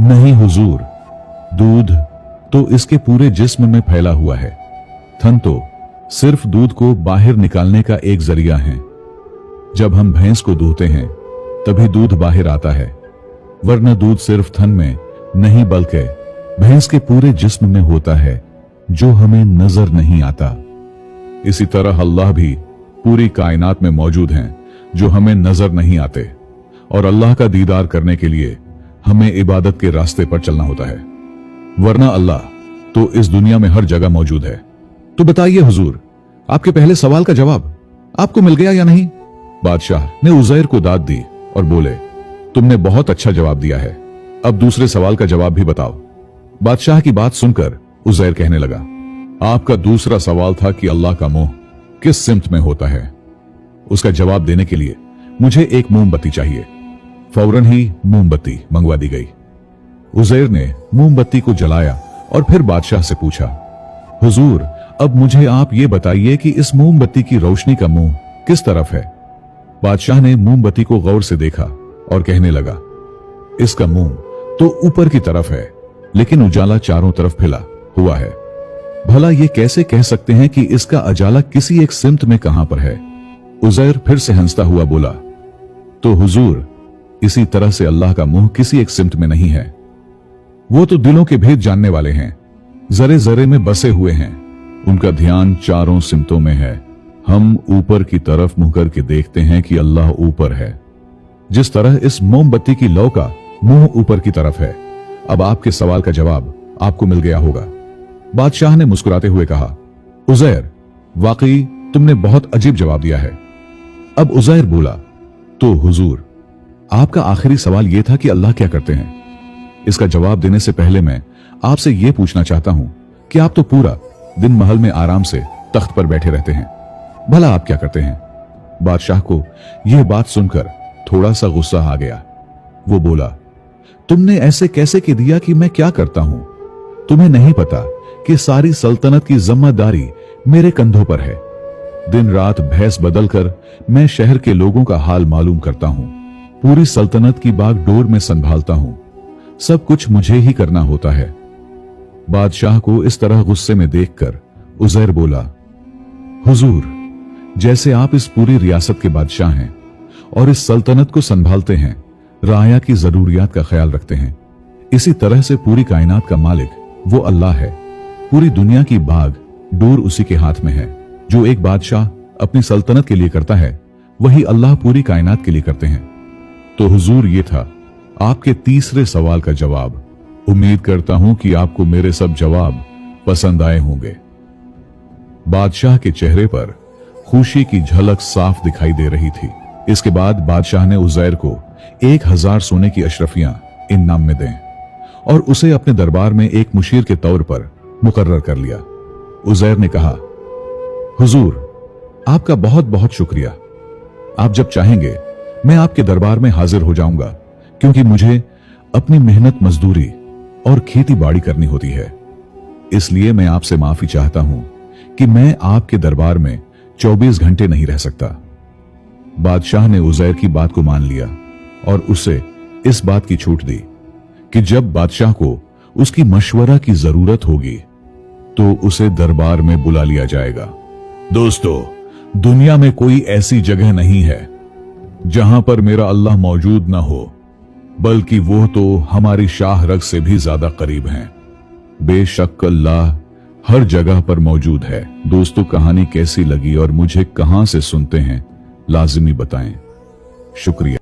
नहीं हुजूर, दूध तो इसके पूरे जिस्म में फैला हुआ है। थन तो सिर्फ दूध को बाहर निकालने का एक जरिया है। जब हम भैंस को दूहते हैं तभी दूध बाहर आता है, वरना दूध सिर्फ थन में नहीं बल्कि भैंस के पूरे जिस्म में होता है, जो हमें नजर नहीं आता। इसी तरह अल्लाह भी पूरी कायनात में मौजूद हैं, जो हमें नजर नहीं आते, और अल्लाह का दीदार करने के लिए हमें इबादत के रास्ते पर चलना होता है, वरना अल्लाह तो इस दुनिया में हर जगह मौजूद है। तो बताइए हुजूर, आपके पहले सवाल का जवाब आपको मिल गया या नहीं? बादशाह ने उज़ैर को दाद दी और बोले, तुमने बहुत अच्छा जवाब दिया है, अब दूसरे सवाल का जवाब भी बताओ। बादशाह की बात सुनकर उज़ैर कहने लगा, आपका दूसरा सवाल था कि अल्लाह का मुंह किस सिमत में होता है। उसका जवाब देने के लिए मुझे एक मोमबत्ती चाहिए। फौरन ही मोमबत्ती मंगवा दी गई। उज़ैर ने मोमबत्ती को जलाया और फिर बादशाह से पूछा, हुजूर, अब मुझे आप ये बताइए कि इस मोमबत्ती की रोशनी का मुंह किस तरफ है? बादशाह ने मोमबत्ती को गौर से देखा और कहने लगा, इसका मुंह तो ऊपर की तरफ है, लेकिन उजाला चारों तरफ फैला हुआ है। भला ये कैसे कह सकते हैं कि इसका उजाला किसी एक सिमत में कहां पर है? उज़ैर फिर से हंसता हुआ बोला, तो हुजूर, इसी तरह से अल्लाह का मुंह किसी एक सिमत में नहीं है। वो तो दिलों के भेद जानने वाले हैं, जरे जरे में बसे हुए हैं, उनका ध्यान चारों सिमतों में है। हम ऊपर की तरफ मुंह करके देखते हैं कि अल्लाह ऊपर है, जिस तरह इस मोमबत्ती की लौ का मुंह ऊपर की तरफ है। अब आपके सवाल का जवाब आपको मिल गया होगा। बादशाह ने मुस्कुराते हुए कहा, उज़ैर, वाकई तुमने बहुत अजीब जवाब दिया है। अब उज़ैर बोला, तो हुजूर, आपका आखिरी सवाल यह था कि अल्लाह क्या करते हैं। इसका जवाब देने से पहले मैं आपसे यह पूछना चाहता हूं कि आप तो पूरा दिन महल में आराम से तख्त पर बैठे रहते हैं, भला आप क्या करते हैं? बादशाह को यह बात सुनकर थोड़ा सा गुस्सा आ गया। वो बोला, तुमने ऐसे कैसे कह दिया कि मैं क्या करता हूं? तुम्हें नहीं पता कि सारी सल्तनत की जिम्मेदारी मेरे कंधों पर है। दिन रात भैंस बदलकर मैं शहर के लोगों का हाल मालूम करता हूं, पूरी सल्तनत की बागडोर में संभालता हूं, सब कुछ मुझे ही करना होता है। बादशाह को इस तरह गुस्से में देखकर उज़ैर बोला, हुजूर, जैसे आप इस पूरी रियासत के बादशाह हैं और इस सल्तनत को संभालते हैं, राया की जरूरियात का ख्याल रखते हैं, इसी तरह से पूरी कायनात का मालिक वो अल्लाह है। पूरी दुनिया की बाग डोर उसी के हाथ में है। जो एक बादशाह अपनी सल्तनत के लिए करता है, वही अल्लाह पूरी कायनात के लिए करते हैं। तो हुजूर, ये था आपके तीसरे सवाल का जवाब। उम्मीद करता हूं कि आपको मेरे सब जवाब पसंद आए होंगे। बादशाह के चेहरे पर खुशी की झलक साफ दिखाई दे रही थी। इसके बाद बादशाह ने उज़ैर को 1000 सोने की अशरफियां इनाम में दें और उसे अपने दरबार में एक मुशीर के तौर पर मुकर्रर कर लिया। उज़ैर ने कहा, हुजूर, आपका बहुत बहुत शुक्रिया। आप जब चाहेंगे मैं आपके दरबार में हाजिर हो जाऊंगा, क्योंकि मुझे अपनी मेहनत मजदूरी और खेती बाड़ी करनी होती है। इसलिए मैं आपसे माफी चाहता हूं कि मैं आपके दरबार में 24 घंटे नहीं रह सकता। बादशाह ने उज़ैर की बात को मान लिया और उसे इस बात की छूट दी कि जब बादशाह को उसकी मशवरा की जरूरत होगी तो उसे दरबार में बुला लिया जाएगा। दोस्तों, दुनिया में कोई ऐसी जगह नहीं है जहां पर मेरा अल्लाह मौजूद ना हो, बल्कि वो तो हमारी शाह रग से भी ज्यादा करीब हैं। बेशक अल्लाह हर जगह पर मौजूद है। दोस्तों, कहानी कैसी लगी और मुझे कहां से सुनते हैं, लाजिमी बताएं। शुक्रिया।